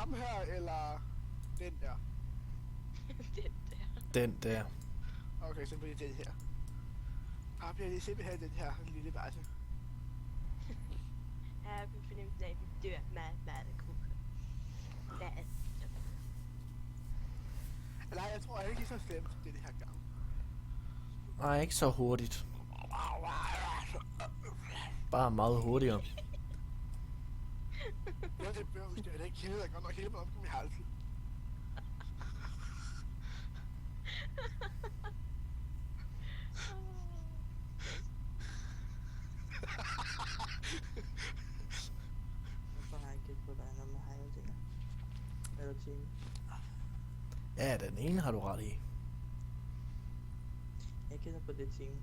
ham her, eller den der? Den der. Okay, så bliver det den her. Og bliver det simpelthen den her lille basse. Jeg har en fornemmelse af, at vi dør meget kugler. Hvad er det? Nej, jeg tror ikke, det er så slemt, det her gang. Nej, ikke så hurtigt. Bare meget hurtigere. Ja, det bør vi det ikke kende, der godt nok hele mig op på min halsen. Hvorfor har jeg ikke gæt på, der er noget med hejldinger? Eller team? Ja, den ene har du ret i. Jeg gætter på det team.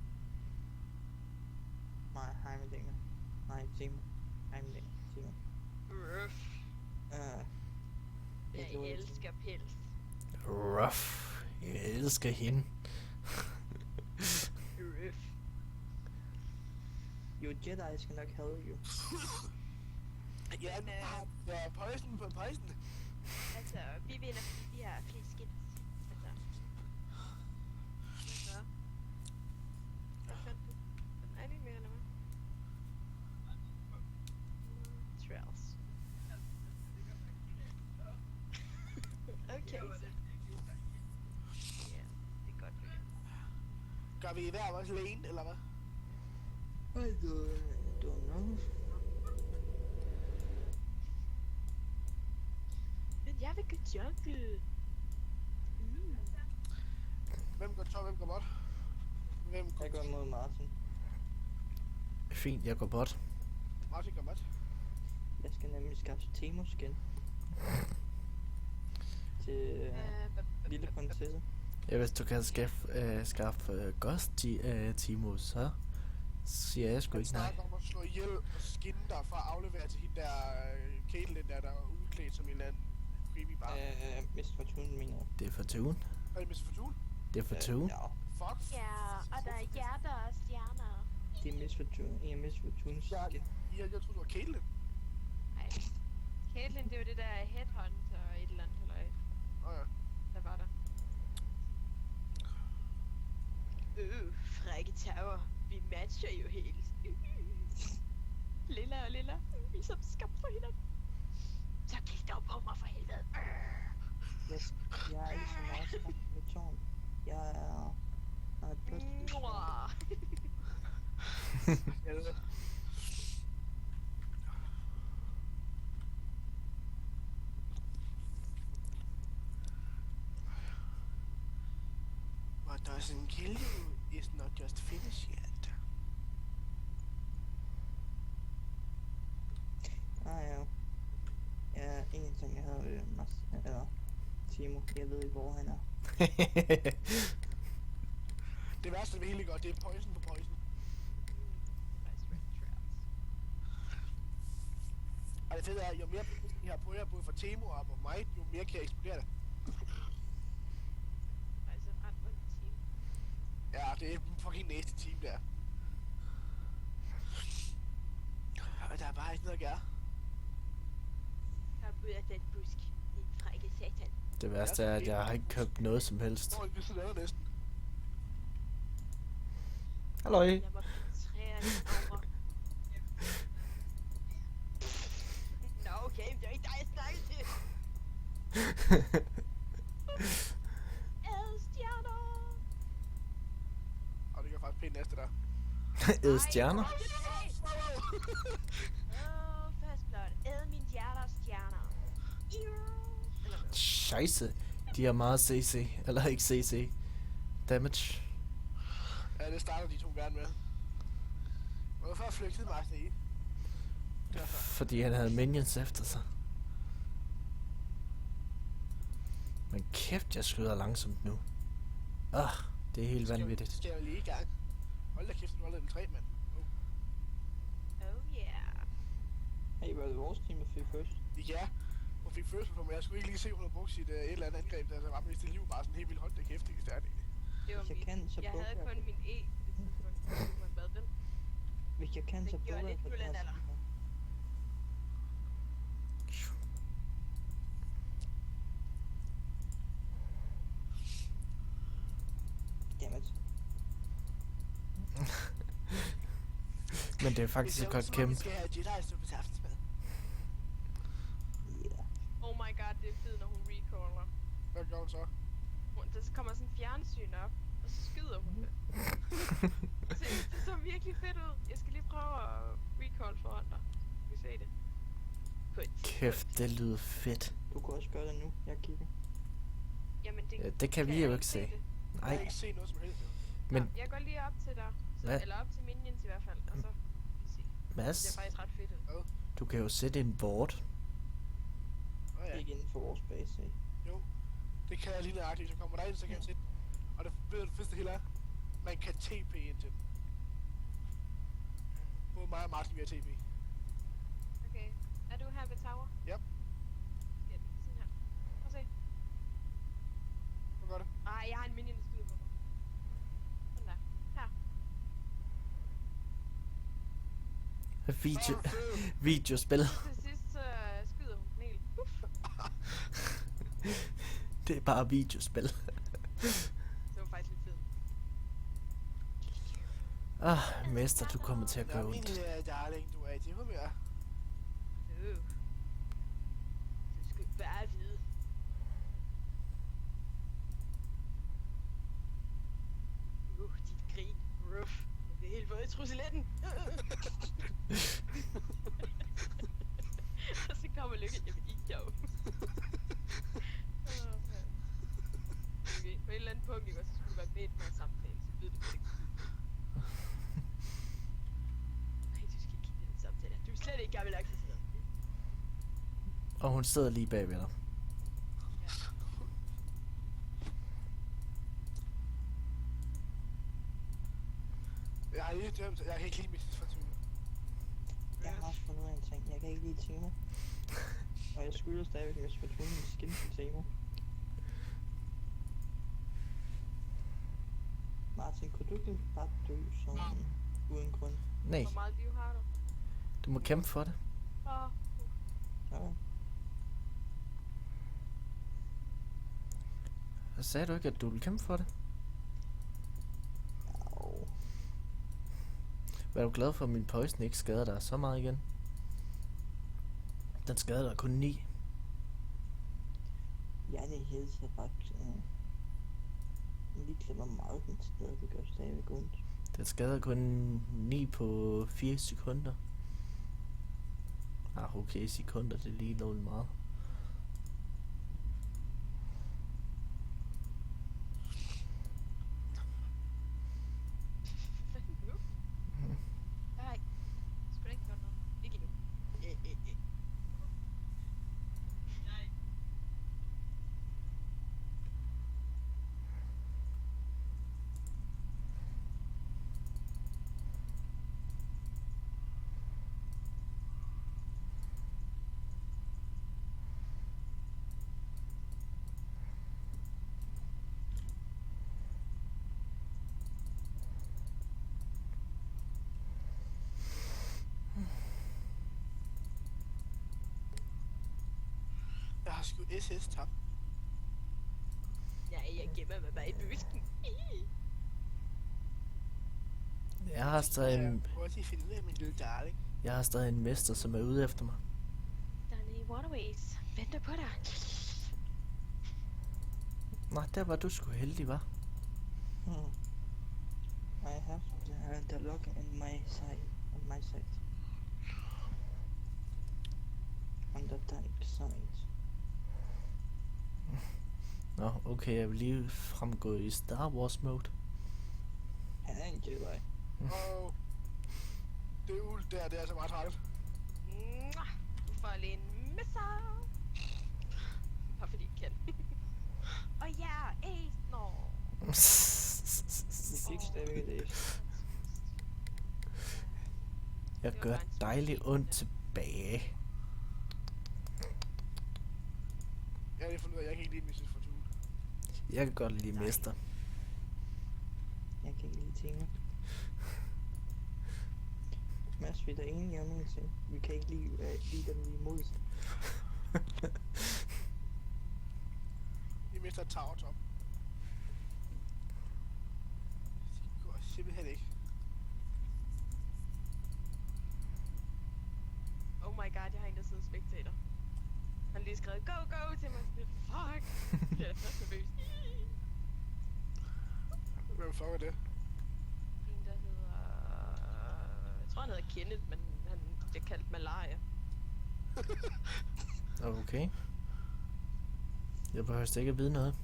Nej, hejldinger. Nej, team. Hejldinger. Team. Ruff. Jeg elsker pels. Rough. Jeg elsker hende. Ruff. Jo, Jedi skal nok have jo. Ja, ja, poison på poison. Altså, vi vinder, fordi vi har flest skins. Altså. Hvad fandt du? Er det ikke mere eller hvad? Trails. Okay, så. Ja, det er godt. Gør vi hver vores lane, eller hvad? I don't know. Men jeg vil gå jungle. Hvem går top, hvem går bot? Hvem går Jeg går mod Martin. Fint, jeg går bot. Martin går bot? Jeg skal nemlig skaffe Temo skin. Til lille prinsesse. Ja, hvis du kan skaffe Ghost Timo, så siger jeg sgu ikke nej. Han snakker om at slå ihjel og skinne dig for at aflevere til hende der Caitlyn der er udklædt som en eller anden creepy bar. Miss Fortune mener jeg. Det er for tune. Er det Miss Fortune? Det er for tune. Ja, Fuck. Ja, og der er hjerter og stjerner. det er Miss Fortune. En af Miss Fortunes skin. Jeg troede, det var Caitlyn. Nej. Caitlyn, det er jo det der headhunt og et eller andet halløj, Åh ja. der var der. Frække tower. Vi matcher jo helt. Lilla og Lilla. Vi er som skabt for hinanden. Så kig dog på mig for helvede. Jeg er ikke så meget skræmt med tårn. Jeg er... har et plus. Mwah. What doesn't kill you is not just finished yet. Ja. Ja, en ting jeg havde eller Timo, jeg ved ikke hvor han er. Det værste ved hele godt, det er poison på poison. Og det fede er, jo mere I har på jer, både for Temo og på mig, jo mere kan jeg eksplodere det. Altså ret ondt team. Ja, det er fucking næste team der. Og der er bare ikke noget at gøre. Kom ud af den busk, din frække satan. Det værste er, at jeg har ikke købt noget som helst. Nå, vi sidder der næsten. Halløj. Jeg må koncentrere lidt over. Nå okay, det er ikke dig, jeg snakker til. Stjerner. Og det gør faktisk pænt næste der. Æd stjerner. Først blot. Æd min hjerter stjerner. Scheisse. De har meget CC. Eller ikke CC. Damage. Ja, det starter de to gerne med. Hvorfor flygtede Martin i? Derfor. Fordi han havde minions efter sig. Men kæft, jeg skyder langsomt nu. Det er helt vanvittigt. Skal jeg lige i gang? Hold da kæft, du har level 3, mand. Oh yeah. Hey, var det vores team, der fik først? Ja, hun fik first på mig. Jeg skulle ikke lige se, hun havde brugt sit et eller andet angreb, der var med sit liv. Bare sådan helt vildt holdt det kæft, det er stærkt egentlig. Det var Hvis jeg mit. kan, så Jeg bukker havde jeg kun på. min E på det tidspunkt. Det var hvad vel? Hvis jeg kan, Det så gjorde bukker jeg lidt på Gullander. deres. Men det er faktisk godt Vi kæmpe. skal have Jedi-suppe til aftensmad. Ja. Oh my god, det er fedt, når hun recaller. Hvad gør hun så? Der kommer sådan en fjernsyn op, og så skyder hun det. Det så virkelig fedt ud. Jeg skal lige prøve at recall foran dig. Skal vi se det? På et Kæft, det lyder fedt. Du kan også gøre det nu. Jeg kigger. Jamen, Ja, det kan vi jo ikke se. Jeg kan Nej, ikke se noget som helst. Men- Men jeg går lige op til dig. Hvad? Eller op til Minions i hvert fald. Og så skal vi se. Det Mads, ser faktisk ret fedt ud. du kan jo sætte en board. Nå ja, Ikke inden for vores base, ikke? jo. Det kan jeg lige nøjagtigt. Hvis jeg kommer derind, så kan jeg se den. Og det ved du, det hele er, man kan TP ind til den. Både mig og Martin, vi har TP. Okay. Er du her ved tower? Ja. Ja, sådan her. Prøv at se. Hvad gør det? Ej, jeg har en minion, der skyder på mig. Sådan der. Her. Video, Åh, fed. videospil. Til sidst, så skyder hun den helt. Uff. Det er bare videospil. Det var faktisk lidt fedt. Mester, du kommer til at Nå, gøre min ondt. lille darling, du er i det humør. Du skal bare vide. Dit grin. Ruff. Det er helt våd i trusseletten. Og så kommer Lykke. Jamen, I er jo. Okay, på et eller andet punkt, ikke? Og så skulle du være med i den her samtale, så ved du det ikke. Nej, du skal ikke kigge den samtale. Du er slet ikke gammel nok til sådan noget. Og hun sidder lige bagved dig. Jeg har lige dømt, jeg kan ikke lide Mrs. Fortuna. Jeg har også fundet ud af en ting. Jeg kan ikke lide Timo. Og jeg skylder stadigvæk Miss Fortuna en skin til Timo. Martin, kunne du ikke bare dø sådan uden grund? Nej, Hvor meget liv har du? du må kæmpe for det. Åh, Ja. Sagde du ikke, at du ville kæmpe for det? Au. Var du glad for, at min poison ikke skader dig så meget igen? Den skader dig kun 9. Janne hilser bare lige hvor meget den skader, det gør stadigvæk ondt. Den skader kun 9 på 4 sekunder. Okay, sekunder, det er lige lovligt meget. hvad nu? Nej, sgu da ikke godt noget. Ikke endnu. Nej. Jeg har sgu SS tabt. Nej, jeg gemmer mig bare i busken. Jeg har stadig en, Prøv at finde ud af min lille darling. jeg har stadig en mester, som er ude efter mig. Danny Waterways, venter på dig. Nej, der var du sgu heldig, var. I have the lock in my side, on my side. On the dark side. Nå, okay, jeg vil lige fremgå i Star Wars mode. Han er en Jedi. Og det uld der, det er altså meget træt. Mwah! Du får lige en misser. Bare fordi jeg kan. Og ja, ace, nå. Vi fik stadigvæk et ace. Jeg gør dejligt ondt tilbage. Jeg har lige fundet ud af, at jeg kan ikke lide Mrs. Fortuna. Jeg kan godt lide mester. Jeg kan ikke lide Timo. Mads, vi er da enige om en ting. Vi kan ikke lide dem, vi er imod. Vi mister Tower Top. Det går simpelthen ikke. lige skrevet go go til mig. Sådan lidt, fuck. Jeg er først nervøs. Hvem fuck er det? En, der hedder... Jeg tror, han hedder Kenneth, men han bliver kaldt Malaria. Okay. Jeg behøver ikke at vide noget.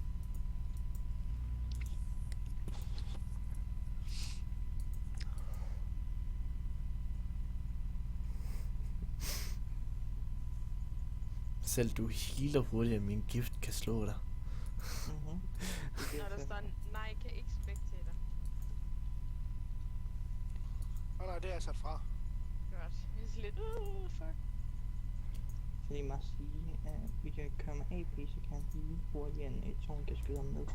Selv du healer hurtigere, min gift kan slå dig. Mhm. Når der står, nej, kan ikke spectator. Nej, det er jeg sat fra. Godt. Jeg er sådan lidt, fuck. Fordi man sige, at vi kan komme AP, så kan han heal hurtigere end et tårn kan skyde ham ned.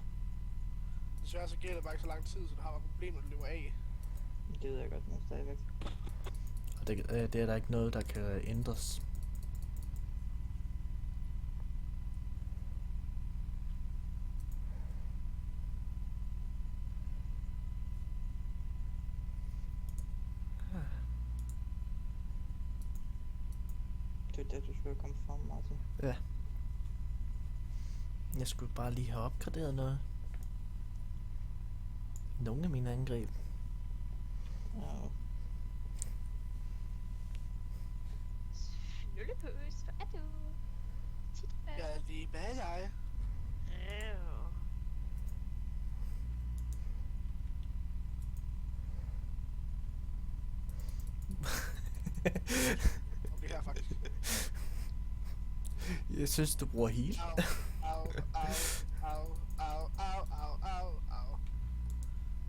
Desværre så giver det bare ikke så lang tid, så du har bare problemer, når du løber af. Det ved jeg godt, men stadigvæk. Og det er der ikke noget, der kan ændres. Det er det, du skulle komme frem, Martin. Ja. Jeg skulle bare lige have opgraderet noget. Nogle af mine angreb. Ja, Snullepøs, hvad er du? Tit hvad? Jeg er lige bag dig. Okay, her faktisk. Jeg synes, du bruger heal. Au, au, au, au, au, au, au, au, au.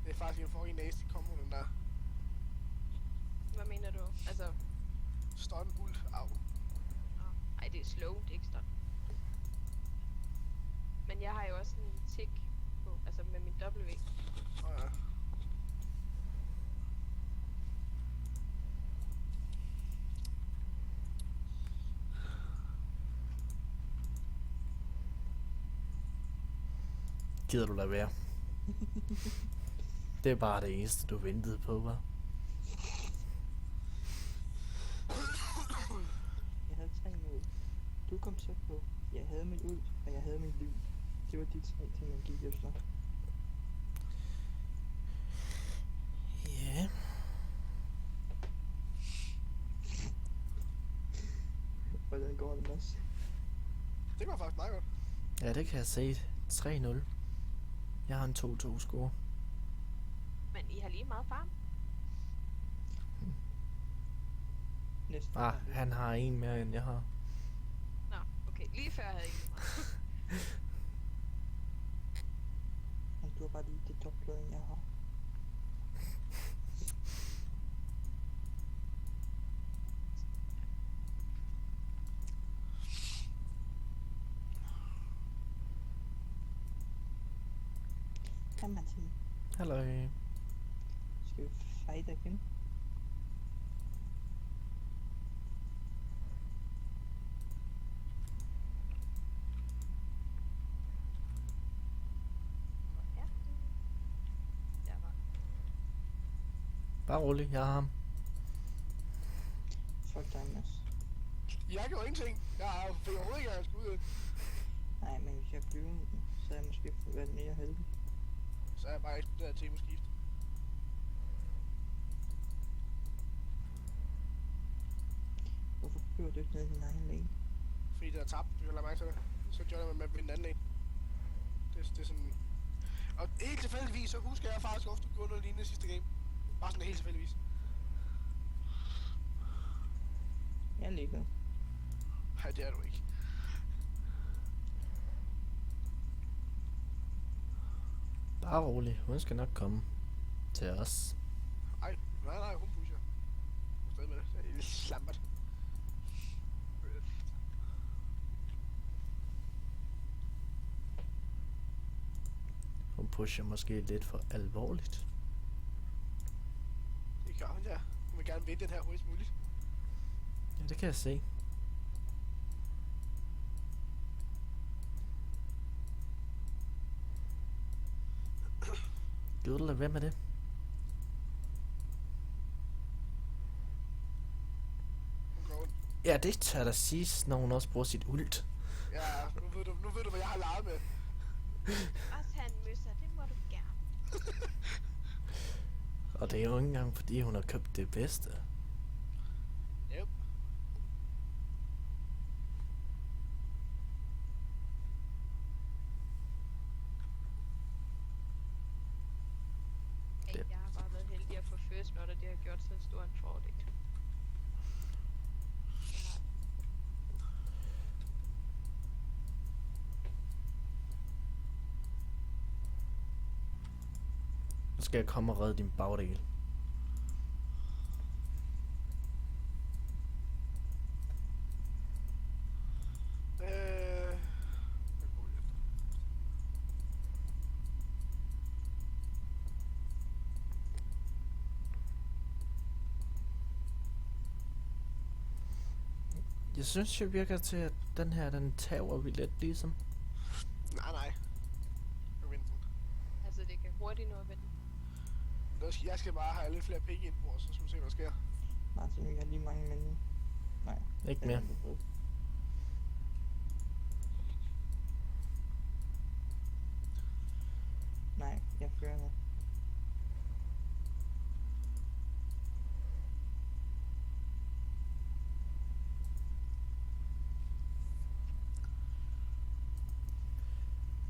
Det er faktisk en fucking nasty combo, den der. Hvad mener du? Altså, Stun, ult, au. ej, det er slow, det er ikke stun. Men jeg har jo også en tick på, altså med min W. Ja. Gider du lade være? Det er bare det eneste, du ventede på, hva'? jeg havde 3 mål. Du kom så på, jeg havde min ult, og jeg havde min lyn. Det var de 3 ting, jeg gik efter. Ja. Hvordan går det, Mads? Det går faktisk meget godt. Ja, det kan jeg se. 3-0. Jeg har en 2-2 score. Men I har lige meget farm. Næsten. Han har en mere, end jeg har. Nå, okay. Lige før havde I lige meget. Men du har bare lige det dobbelt, end jeg har. Hej Martin. Hallo. Skal vi fight igen? Hvor er du? Der var Bare rolig, jeg har ham. Fuck dig, Mads. Jeg gjorde ingenting. Jeg har jo fik overhovedet ikke, at jeg skulle ud. Nej, men hvis jeg blev så er jeg måske været mere heldig. Så er jeg bare eksploderet til skift. Hvorfor flyver du ikke ned i din egen lane? Fordi det er tabt, du kan lade mærke til det. Så joiner man med den anden en. Det er sådan... Og helt tilfældigvis, så husker jeg faktisk ofte at gå noget lignende sidste game. Bare sådan helt tilfældigvis. Jeg er ligeglad. Nej, det er du ikke. Bare rolig, hun skal nok komme til os. Ej, nej, hun pusher. Hun er stadig med det. Det er lidt slampert. Hun pusher måske lidt for alvorligt. Det gør hun, ja. Hun vil gerne vinde den her hurtigst muligt. Ja, det kan jeg se. Gider du lade være med det? Hun går ondt. Ja, det tør der siges, når hun også bruger sit ult. Ja, nu ved du, hvad jeg har leget med. Også have en møsser, det må du gerne. Og det er jo ikke engang fordi hun har købt det bedste. Yep. Ej, jeg har bare været heldig at få first blood, og det har gjort så stor en fordel. Ja. Så skal jeg komme og redde din bagdel. Jeg synes jo virker til, at den her, den tager vi lidt ligesom. Nej. Jeg vinder den. Altså, det kan hurtigt nå at vende. Jeg skal bare have lidt flere penge ind på, så skal vi se, hvad der sker. Martin, vi har lige mange men... Nej. Ikke mere. Nej, jeg fører nu.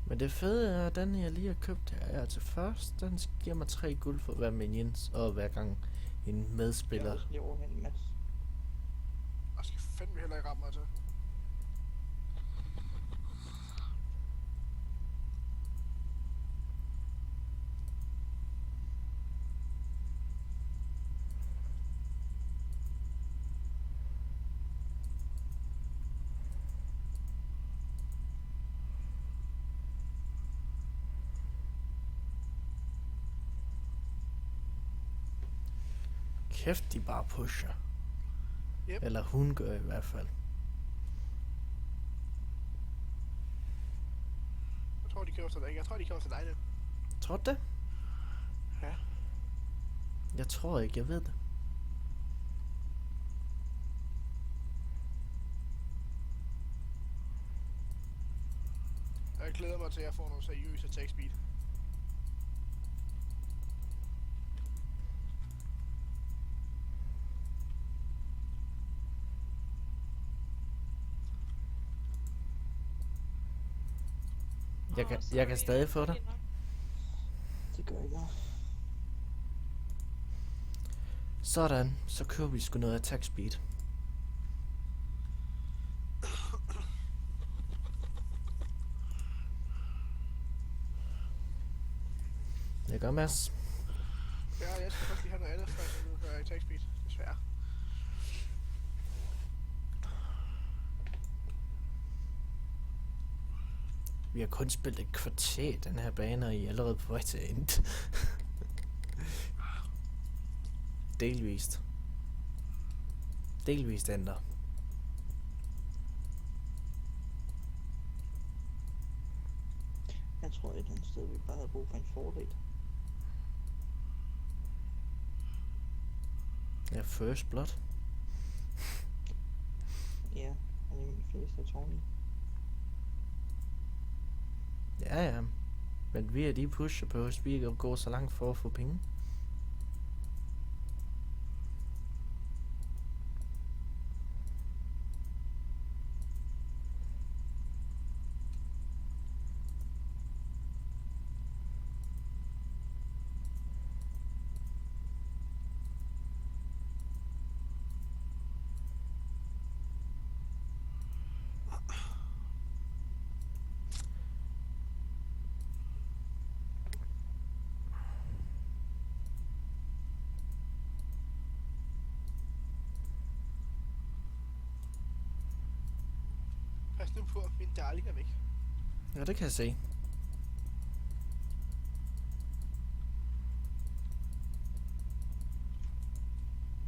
Men det fede er, at den jeg lige har købt her er til først. Den giver mig 3 guld for hver minions, og hver gang en medspiller. Jeg vil lige overhælde Mads. Jeg skal fandme heller ikke ramme mig til. Kæft, de bare pusher. Yep. Eller hun gør i hvert fald. Jeg tror, de køber til dig. Jeg tror, de køber til dig nu. Tror du det? Ja. Jeg tror ikke, jeg ved det. Jeg glæder mig til, at jeg får nogle seriøse attack speed. Jeg kan stadig få det. Det gør ikke noget. Sådan, så kører vi sgu noget attack speed. Det gør Mads. Ja, jeg skal faktisk lige have noget andet, før jeg nu gør attack speed. Desværre. Vi har kun spillet et kvarter den her bane, og I er allerede på vej til end. Delvist. Delvist ender. Jeg tror et eller andet sted, vi bare havde brug for en fordel. Ja, first blood. Ja, og det er de fleste af tårnene. Ja. Men vi er de pusher på, hvis vi kan gå så langt for at få penge. Pas nu på, at min darling er væk. Ja, det kan jeg se.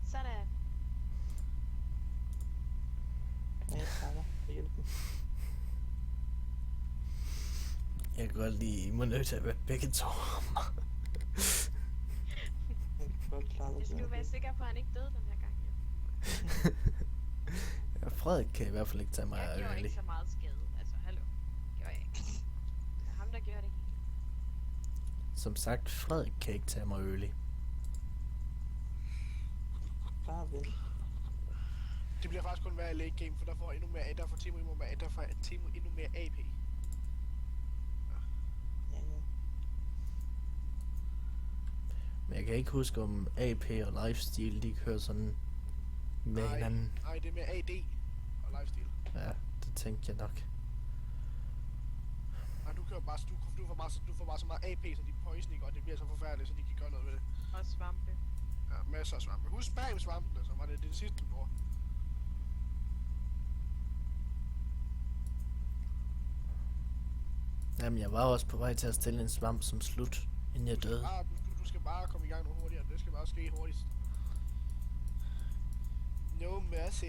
Sådan. Ja, jeg takker for hjælpen. Jeg kan godt lide, I må nødt til at være begge to. Jeg kan godt klare det. Jeg skal jo være sikker på, at han ikke døde den her gang. Jo. Ja, Frederik kan i hvert fald ikke tage mig Jeg gjorde ærlig. ikke så meget skade. Altså, Som sagt, Frederik kan ikke tage mig early. Bare vent. Det bliver faktisk kun hver late game, for der får endnu mere, der får Timo endnu mere, der får Timo endnu mere AP. Ja, ja. Men jeg kan ikke huske, om AP og lifestyle, de kører sådan med hinanden. Nej, det er mere AD og lifestyle. Ja, det tænkte jeg nok. Nej, du kører bare, du får bare så meget AP, så de poison, og det bliver så forfærdeligt, så de kan gøre noget ved det. Og svampe. Ja, masser af svampe. Husk spam svampene, så var det sidste, du bruger. Jamen, jeg var også på vej til at stille en svamp som slut, inden jeg døde. Du skal bare komme i gang noget hurtigere. Det skal bare ske hurtigst. No mercy.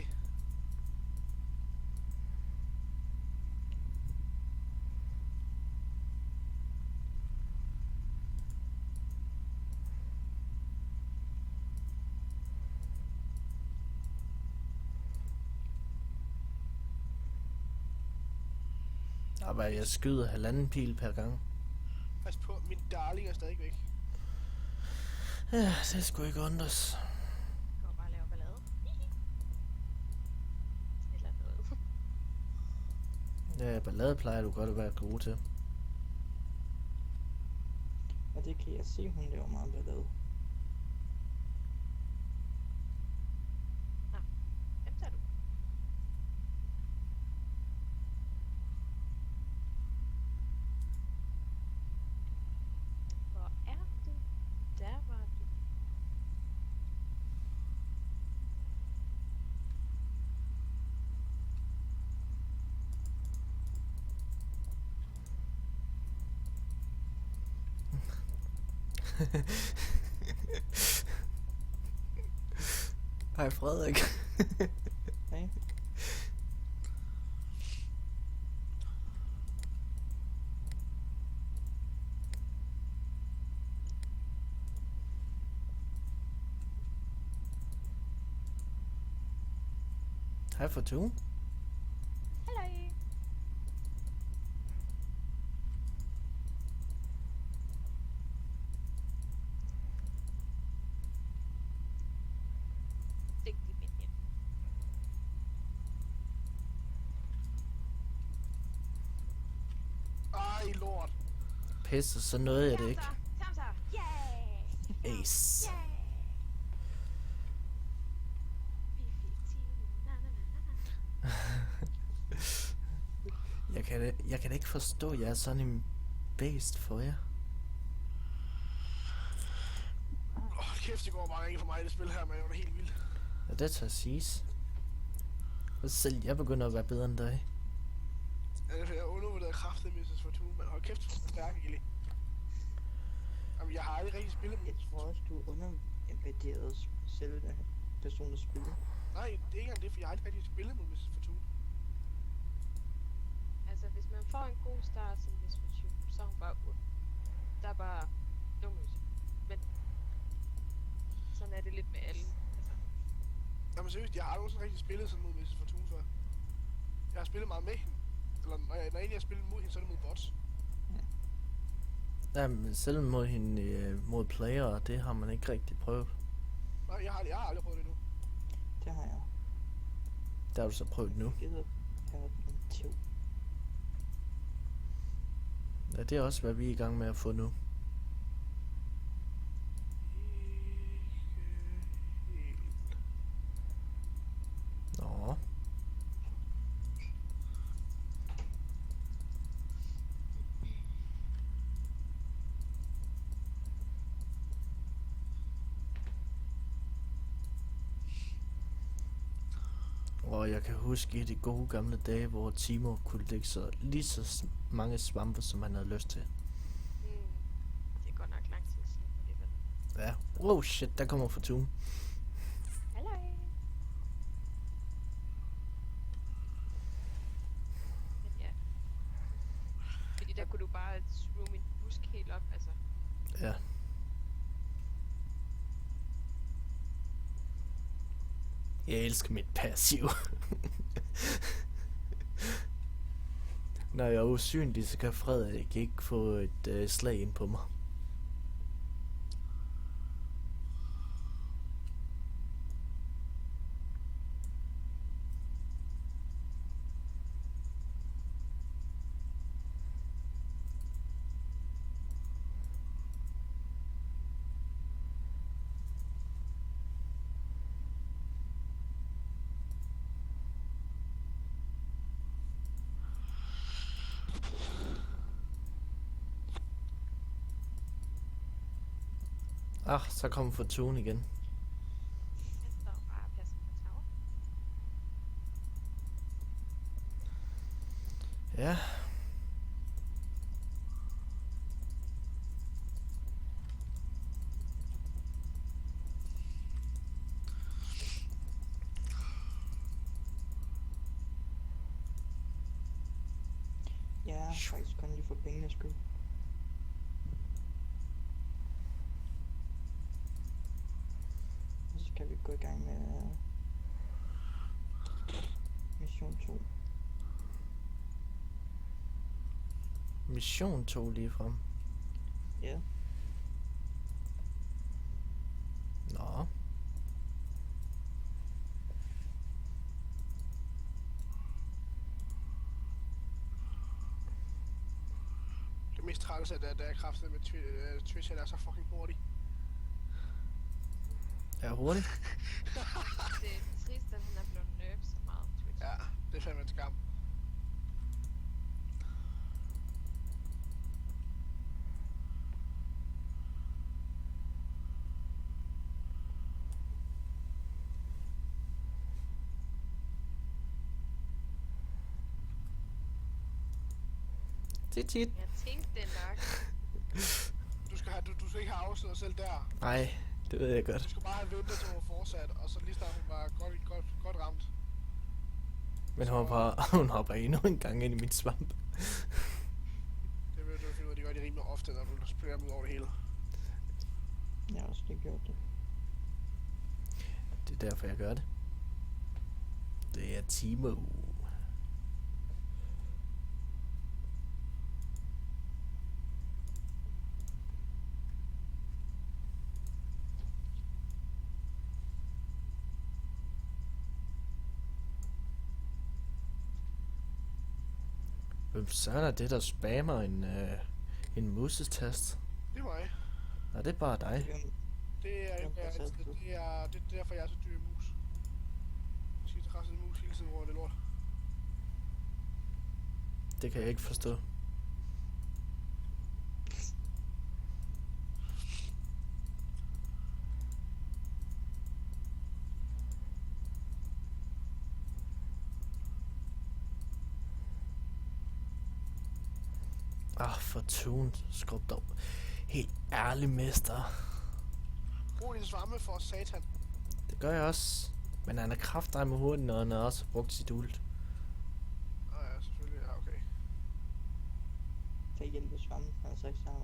Og jeg skyder 1,5 pil per gang. Pas på, min darling er stadig væk. Ja, det skulle ikke undres. Går bare og laver ballade. Eller noget. Ja, ballade plejer du godt at være god til. Og det kan jeg se, hun laver meget ballade. Hvem tager du? Hvor er du? Der var du. Hej Frederik. Hej. Hej Fortune. Hallo. Dygtig minion. Ej, lort. Pisse, så nåede jeg det ikke. Tamsa! Yay! Ace. Yay! Vi fik Timo. Na, na, na, na, na. Jeg kan da ikke forstå, at jeg er sådan en based for jer. Kæft, det går bare ikke for mig i det spil her, men det var da helt vildt. Ja, det tager siges. Og selv jeg begynder at være bedre end dig. Jeg undervurderede kraftigt Mrs. Fortune, men hold kæft, hvor stærk egentlig. Jamen, jeg har aldrig rigtig spillet med Jeg tror også, du undervurderede selve den person, der spiller. Nej, det er ikke engang det, for jeg har aldrig rigtig spillet mod Mrs. Fortune. Altså, hvis man får en god start som Miss Fortune, så er hun bare ond. Der er bare no mercy. Men sådan er det lidt med alle. Altså, Jamen seriøst, jeg har aldrig nogensinde rigtig spillet sådan mod Mrs. Fortune før. Jeg har spillet meget med hende. Eller når jeg egentlig har spillet mod hende, så er det mod bots. Jamen, selv mod hende mod player, det har man ikke rigtig prøvet. Nej, jeg har aldrig prøvet det endnu. Det har jeg. Der har du så prøvet nu. Givet her en tæv. Ja, det er også, hvad vi er i gang med at få nu. Nå. Og jeg kan huske i de gode gamle dage, hvor Timo kunne lægge så lige så mange svampe, som han havde lyst til. det er godt nok lang tid siden alligevel. Ja. Oh shit, der kommer Fortune. Hallo. Men ja. Fordi der kunne du bare swim min busk helt op, altså. Ja. Jeg elsker mit passiv. Når jeg er usynlig, så kan Frederik ikke få et slag ind på mig. Så kommer Fortune igen. Jeg står bare og passer på tag. Ja. Ja, faktisk kun lige for pengenes skyld. Og så skal vi gå i gang med mission 2. Mission 2 lige frem. Ja, Nå. Det mest træls er, at der er kraftet med Twitch, han er så fucking hurtig. Er jeg hurtig? Det er trist, at han er blevet nerfed så meget, Twitch. Ja, det er fandme en skam. Tit. Jeg tænkte det nok. Du skal ikke have afsløret dig selv der. Nej, det ved jeg godt. Du skal bare have ventet til hun var fortsat, og så lige snart hun var godt ramt. Men hun hopper endnu en gang ind i mit svamp. Det vil du finde ud af, de gør det rimelig ofte, når du spiller dem ud over det hele. jeg har også lige gjort det. Det er derfor, jeg gør det. Det er Timo. Hvem søren er det, der spammer en musetast? Det er mig. Nej, det er bare dig. Jamen, Det er derfor, jeg er så dyr i mus. Jeg skal til resten af mus hele tiden, hvor det er lort. Det kan jeg ikke forstå. Fortune. Skrub dog. Helt ærlig, mester. Brug din svamme for satan. Det gør jeg også. Men han er kraftedeme med hurtigt, og han har også brugt sit ult. Ja, selvfølgelig. Ja, okay. kan hjælpe svammen, altså ikke så meget.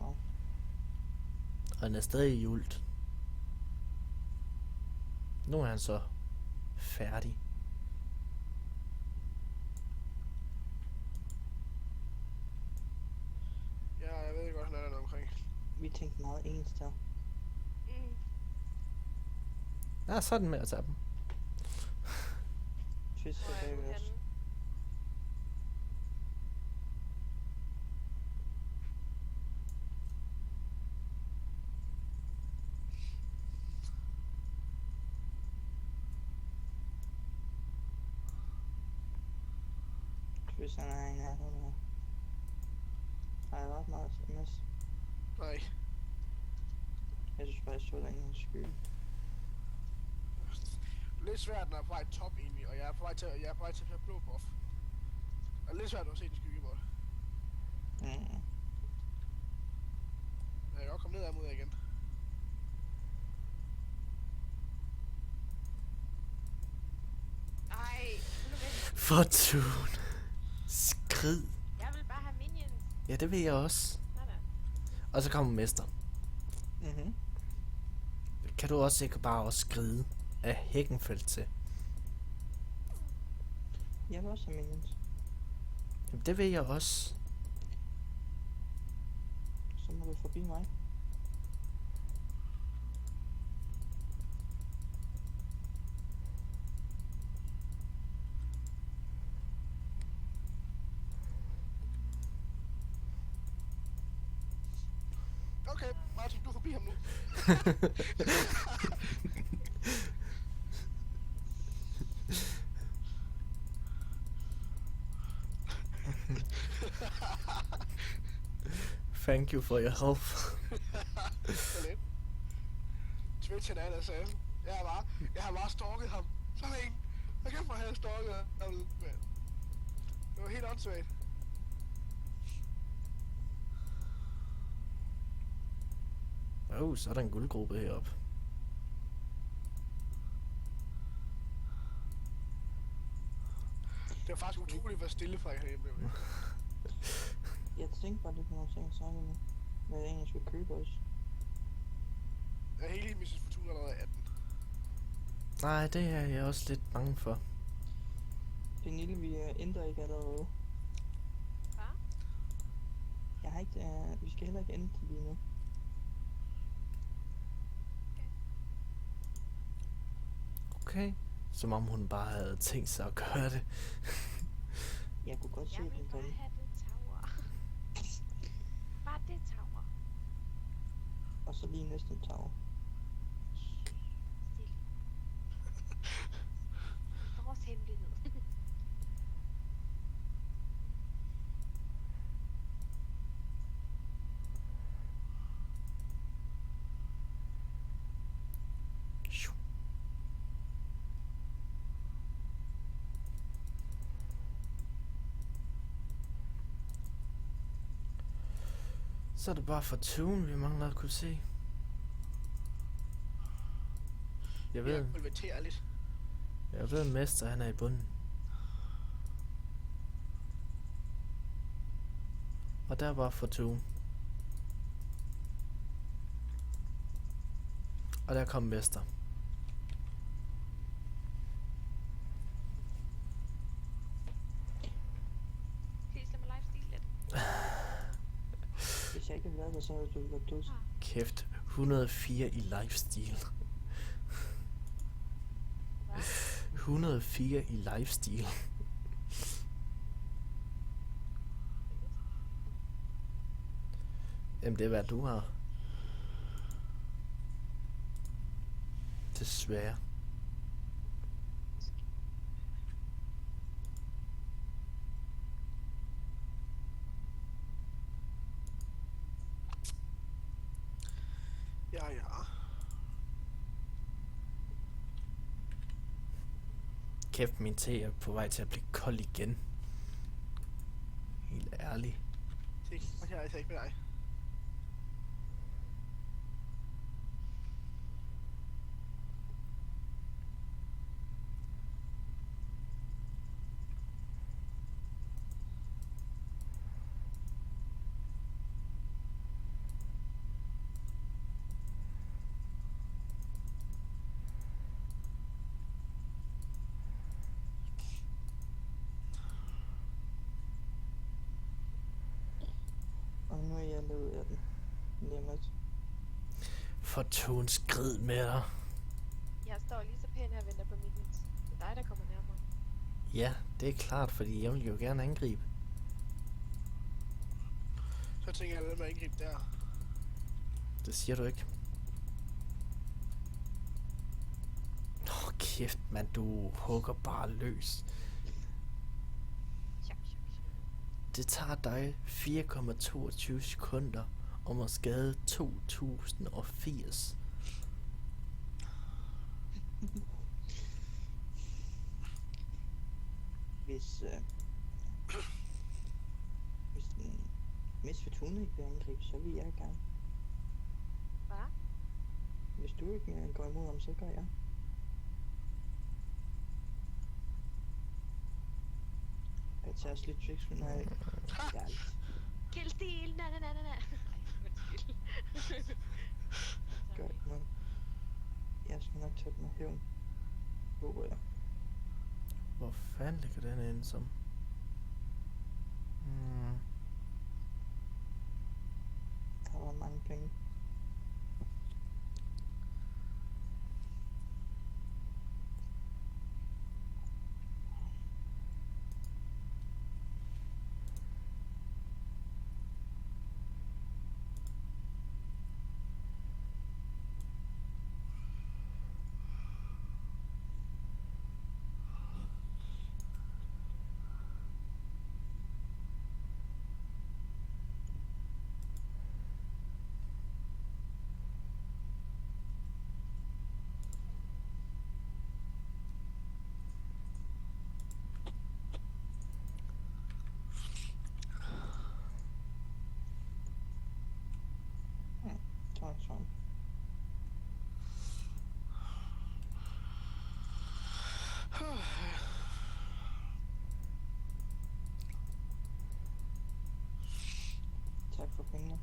Og han er stadig i ult. Nu er han så færdig. Ja, jeg ved godt, han er der omkring. Vi tænkte meget ens der. Mm. Ja, så er den med at tage dem. Twist Hvor er er bagved du os. henne? Twist han er i nærheden her. Har jeg ret meget MS? Nej. Jeg synes bare, jeg så der ingen sky. Lidt svært, når jeg er på vej top egentlig, og jeg er på vej til at have blå buff. Og lidt svært at se den skyggebot. Mm. Jeg kan godt komme ned ad mod jer igen. Ej, nu væk. Fortune. Skrid. Jeg vil bare have minions. Ja, det vil jeg også. Sådan. Og så kommer mester. Mhm. Kan du også ikke bare også skride af Hækkenfeldt til? Jeg vil også have minions. Jamen, det vil jeg også. Så må du forbi mig. Okay, Martin, du er forbi ham nu. Thank you for your help. Så lidt. Twitch han er, sagde. Jeg har bare stalket ham. Så længe. Jeg kan få have stalket ham. mand. Det var helt åndssvagt. Så er der en guldgruppe heroppe. Det var faktisk utroligt, hvor stille fra jeg blev. Jeg tænkte bare lidt på nogle ting at snakke med. Hvad jeg egentlig skulle købe også. Jeg er helt Mrs. Fortuna allerede 18. Nej, det er jeg også lidt bange for. Det lille vi ændrer ikke allerede. Hvad? Jeg har ikke, vi skal heller ikke ændre lige nu. Okay. Som om hun bare havde tænkt sig at gøre det. Jeg kunne godt se Jeg vil den bare komme. have det tower. Bare det tower. Og så lige næste tower. Stille. Vores hemmelighed. Shoo. Så er det bare for tune, vi mangler at kunne se. Jeg ved, Jeg konverterer lidt. Mester han er i bunden. Og der var Fortune. Og der kom Mester. Please lad mig livestyle lidt. Hvis jeg ikke havde været der, så havde du været død. Kæft, 104 i lifestyle. Hvad? 104 i lifestyle. Jamen det er hvad du har. Desværre. Ja. Kæft, min te er på vej til at blive kold igen. Helt ærligt. Se, og jeg er altså ikke med dig. Og nu er jeg lavet af den. Lige om lidt. Fortune skrid med dig. Jeg står lige så pænt her og venter på minions. Det er dig, der kommer nærmere. Ja, det er klart, fordi jeg vil jo gerne angribe. Så tænker jeg, at jeg angribe der. Det siger du ikke. Kæft, mand, du hugger bare løs. Chok. Det tager dig 4,22 sekunder om at skade 2080. Hvis Miss Fortuna ikke vil angribe, så vil jeg gerne. Hvad? Hvis du ikke går imod ham, så gør jeg. Jeg tager også lidt tricks, men nej. Ja, Killstil! Na. Ej, undskyld. gør ikke noget. Jeg skal nok tage den med hævn. Håber jeg. Hvor fanden ligger den inde som? Der var mange penge. pengene.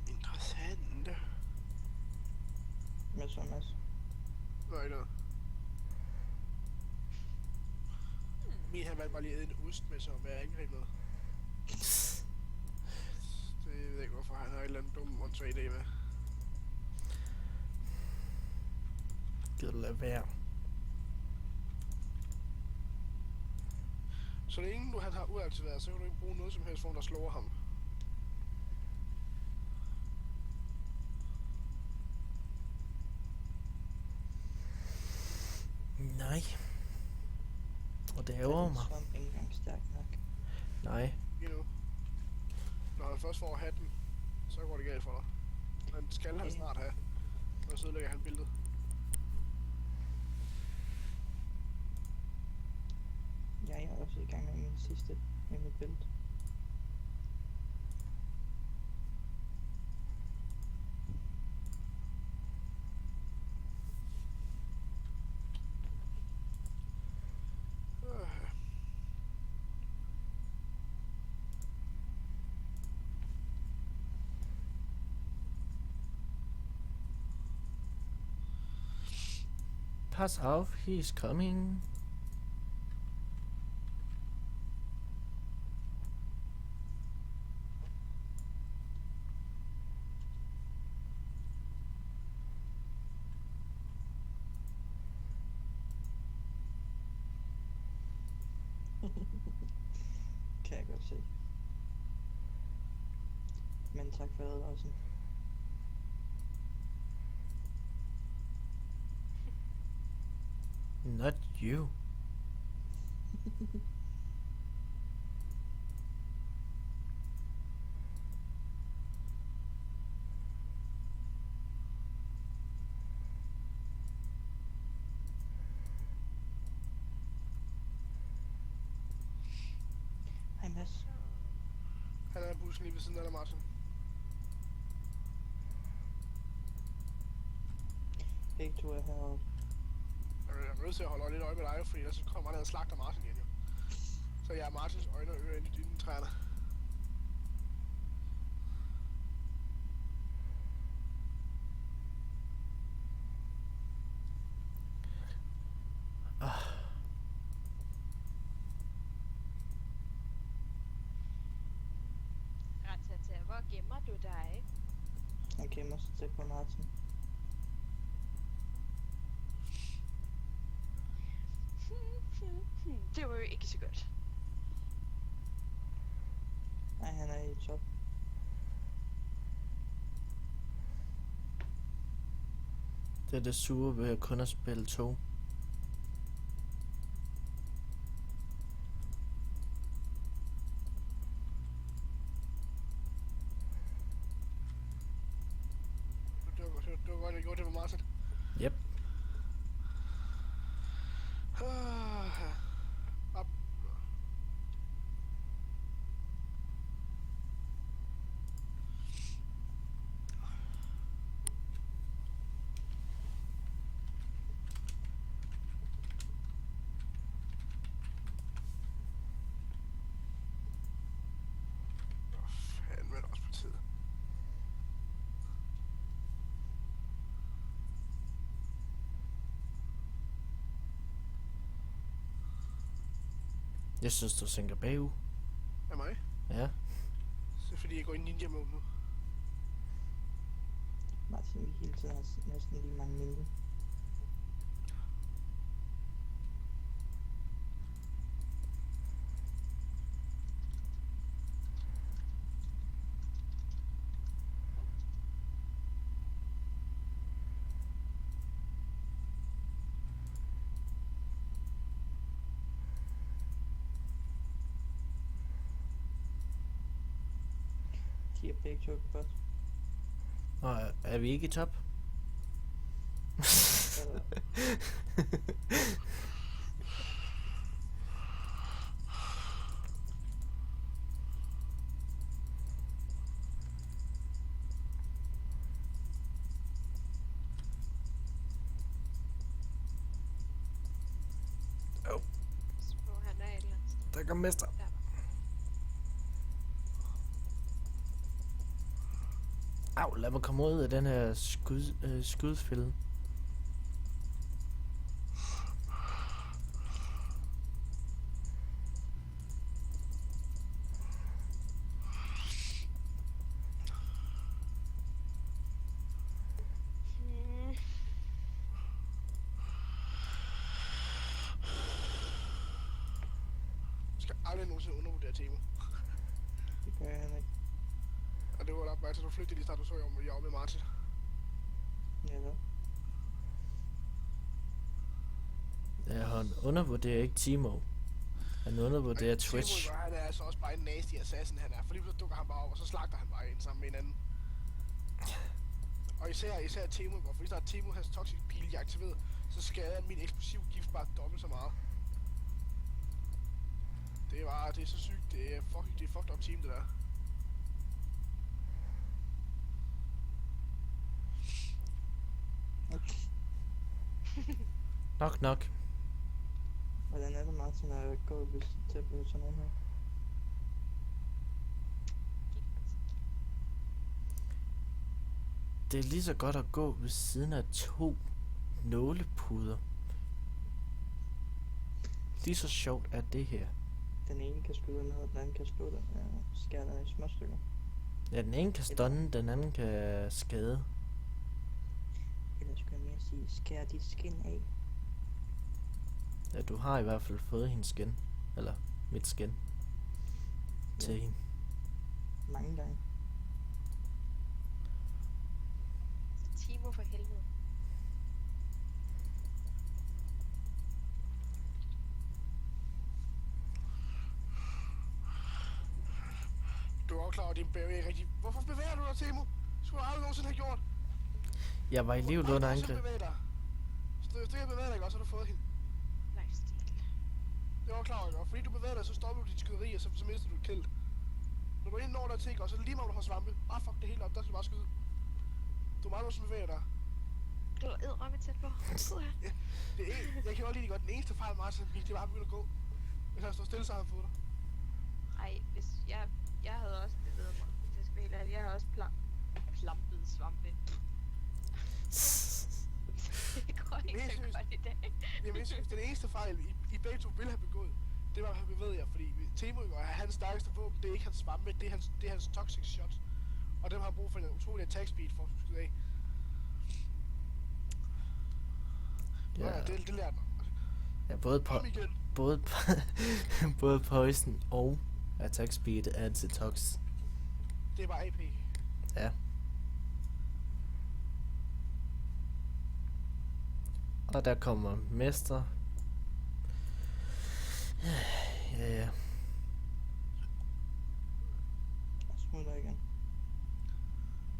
Interessant. Med så Mads. Nå, ikke noget. Min han valgte bare lige at æde en ost med, så hvad jeg ikke med. Det ved jeg ikke, hvorfor han har et eller andet dumt åndssvagt idé med. Gider du lade være? Så længe du han har uaktiveret, så kan du ikke bruge noget som helst for, der slår ham. Nej. Og det ærger mig. Svamp ikke engang stærk nok. Nej. Lige nu. Når han først får hatten, så går det galt for dig. Men skal han snart have. Og så ødelægger han billedet. Jeg er også i gang med min sidste med mit bælte. Pass auf, he's coming. Kan jeg godt se. Men tak for advarslen. Not you. Hej Mads. Han er i bussen lige ved siden af dig, Martin. Begge to er heroppe. Jeg er nødt til at holde lidt øje med dig, fordi ellers kommer han og slagter Martin igen, jo. Så jeg er Martins øjne og ører ind i dine træerne. Ratata, hvor gemmer du dig? Han gemmer sig tæt på Martin. Det var jo ikke så godt. Nej, han er i top. Det er det sure ved at kun at spille 2. Det var godt, jeg gjorde det på Martin. Yep. Op. Fanden med også på tid. Jeg synes, du sænker bagud. Af mig? Ja. Så fordi jeg går i ninja mode nu. Martin vil hele tiden have næsten lige mange minde. De er begge to på først. Og er vi ikke i top? Der kom mester. Der. Au, lad mig komme ud af den her skudfælde. Du skal aldrig nogensinde undervurdere Timo. Det gør jeg heller ikke. Og det var der bare til, du flygtede lige snart, du så jeg oppe med Martin. Ja, da. Han undervurderer ikke Timo. Han undervurderer Twitch. Timo, han er altså også bare en nasty assassin, han er. For lige så dukker han bare op, og så slagter han bare en sammen med en anden. Og især Timo, for hvis der er Timo, hans toxic pil er aktiveret, så skader min eksplosiv gift bare dobbelt så meget. Det er så sygt, det er fucked up team, det der. Okay. Nok. Hvordan er det, Martin, at gå til at blive sådan nogen her? Det er lige så godt at gå ved siden af 2 nålepuder. Lige så sjovt er det her. Den ene kan skyde ned, og den anden kan slå den. Skære den i små stykker. Ja, den ene kan stunne, den anden kan skade. Eller skulle jeg mere sige, skære dit skin af. Ja, du har i hvert fald fået hendes skin. Eller mit skin. Til hende. Mange gange. Timo for helvede. Du er også klar over, at din berry er rigtig... Hvorfor bevæger du dig, Timo? Det skulle du aldrig nogensinde have gjort. Jeg var i liv under angreb. Hvis du ikke bevæger dig, ikke også, så har du fået hende. Lifestyle. Det var klar over, fordi du bevæger dig, så stopper du dit skyderi, og så mister du et kill. Når du er inde når der til, og så lige når du har svampe, bare fuck det hele op, der skal du bare skyde. Du mangler også bevæger dig. Du er eddermame tæt på. Ja, jeg kan godt lide det godt. Den eneste fejl, Martin gik, det var at begynde at gå. Hvis han stod stille, så havde han fået dig. Ej, hvis jeg havde også bevæget mig. Det skal helt ærligt. Jeg har også plampet svampe. Det går ikke så godt i dag. Jamen, jeg synes, den eneste fejl, I begge to ville have begået, det var at have bevæget jer, fordi Timo er hans stærkeste våben, det er ikke hans svampe, det er hans toxic shot. Og dem har brug for en utrolig attack speed for at skyde af. Ja, det lærte mig. Ja, Kom igen. både poison og attack speed er til tox. Det er bare AP. Ja. Og der kommer mester. Ja. Og smutter igen.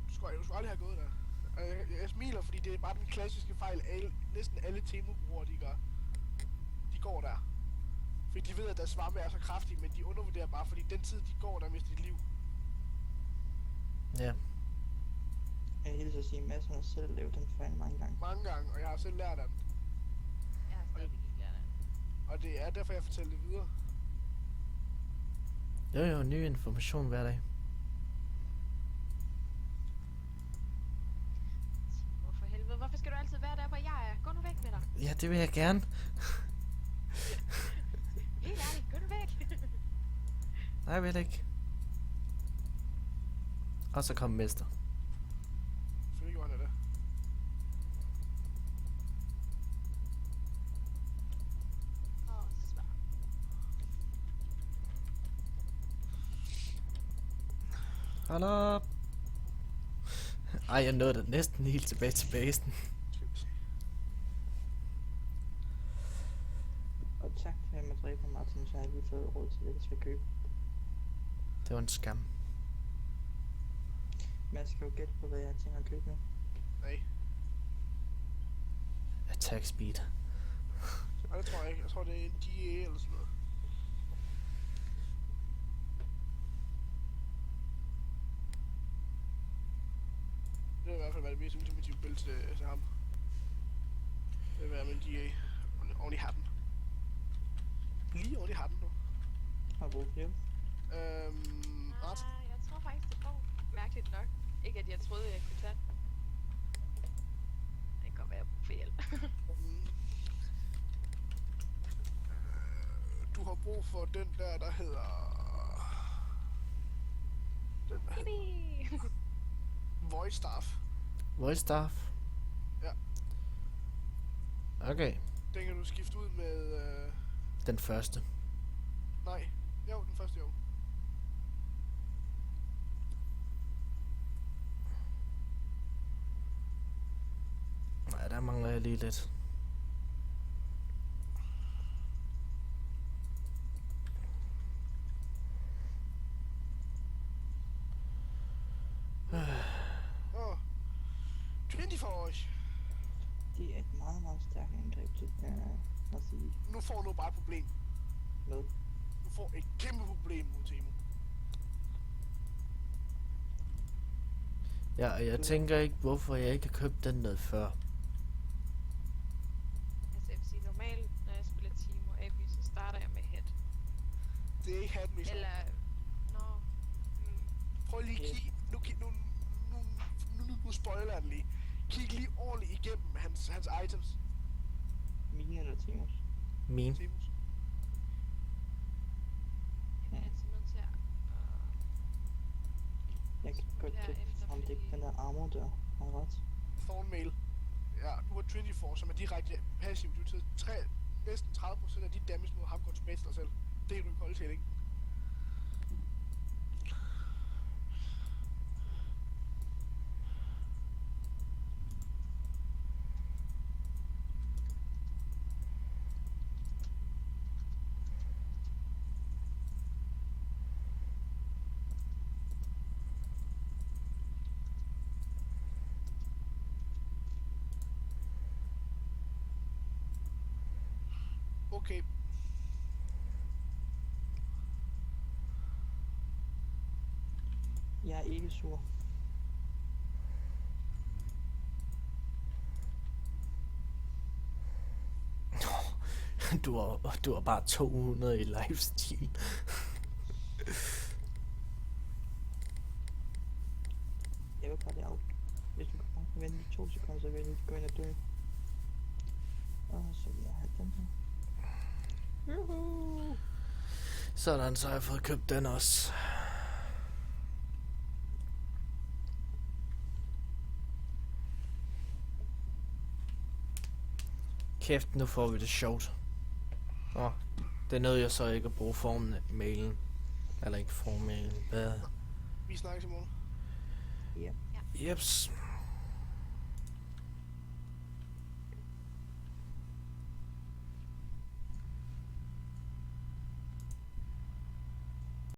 Du skulle aldrig have gået der. Jeg smiler, fordi det er bare den klassiske fejl, næsten alle Timo-brugere, de gør. De går der. Fordi de ved, at deres svampe er så kraftige, men de undervurderer bare, fordi den tid, de går der, mister de liv. Ja. Jeg vil hilse at sige, at Mads har selv lavet den fejl mange gange. Mange gange, og jeg har selv lært af den. Jeg har stadig ikke lært det. Og det er derfor, jeg fortæller det videre. Jo, ny information hver dag. Timo for helvede. Hvorfor skal du altid være der, hvor jeg er? Gå nu væk med dig. Ja, det vil jeg gerne. Helt ærligt, gå nu væk. Nej, jeg vil ikke. Og så kom mester. Selvfølgelig gjorde han det. Svar. Hold op. Ej, jeg nåede da næsten helt tilbage til basen. Og tak for at dræbe Martin, så har jeg lige fået råd til det, jeg skal købe. Det var en skam. Mads skal jo gætte på, hvad jeg tænker at købe nu. Nej. Attack speed. Nej, det tror jeg ikke. Jeg tror, det er en GA eller sådan noget. Det vil i hvert fald være det mest ultimative build til ham. Det vil være med en GA. Oven i hatten. Lige oven i hatten nu. Har du brug for hjælp? Ret. Jeg tror faktisk, det går. Mærkeligt nok. Ikke at jeg troede, jeg kunne tage den. Det kan godt være, jeg har brug for hjælp. Du har brug for den der hedder... Den der hedder Yippie! Void Staff. Voice staff? Ja. Okay, Den kan du skifte ud med... den første. Nej. Jo, den første jo. Nej, der mangler jeg lige lidt. Åh. 24. Det er et meget, meget stærkt angreb til at sige. Nu får du bare et problem. Hvad? Du får et kæmpe problem mod Temo. Ja, og jeg tænker ikke, hvorfor jeg ikke har købt den noget før. Altså, jeg vil sige, normalt, når jeg spiller Team og AB, så starter jeg med head. Det er ikke hat mission. Eller... Nå... Prøv lige at kigge. Nu spoiler jeg den lige. Kig lige ordentligt igennem hans items. Mine eller Timos? Min. Temus. Jeg er altid nødt til at... Jeg kan godt Ja, det efter fremdække fordi- den der armor der. Har jeg ret? Thornmail. Ja, du har 24, som er direkte passiv. Du tager næsten 30% af dit damage mod ham går tilbage til dig selv. Det kan du ikke holde til, ikke? Okay. Jeg er ikke sur. Du har bare 200 i lifesteal. Jeg vil bare det af. Hvis du kan vente 2 sekunder, så vil du gå ind og dø. Og så vil jeg have den her. Juhu! Sådan, så har jeg fået købt den også. Kæft, nu får vi det sjovt. Åh, det nød jeg så ikke at bruge formailen. Eller ikke formailen. Hvad? Vi snakkes i morgen. Ja. Jeps.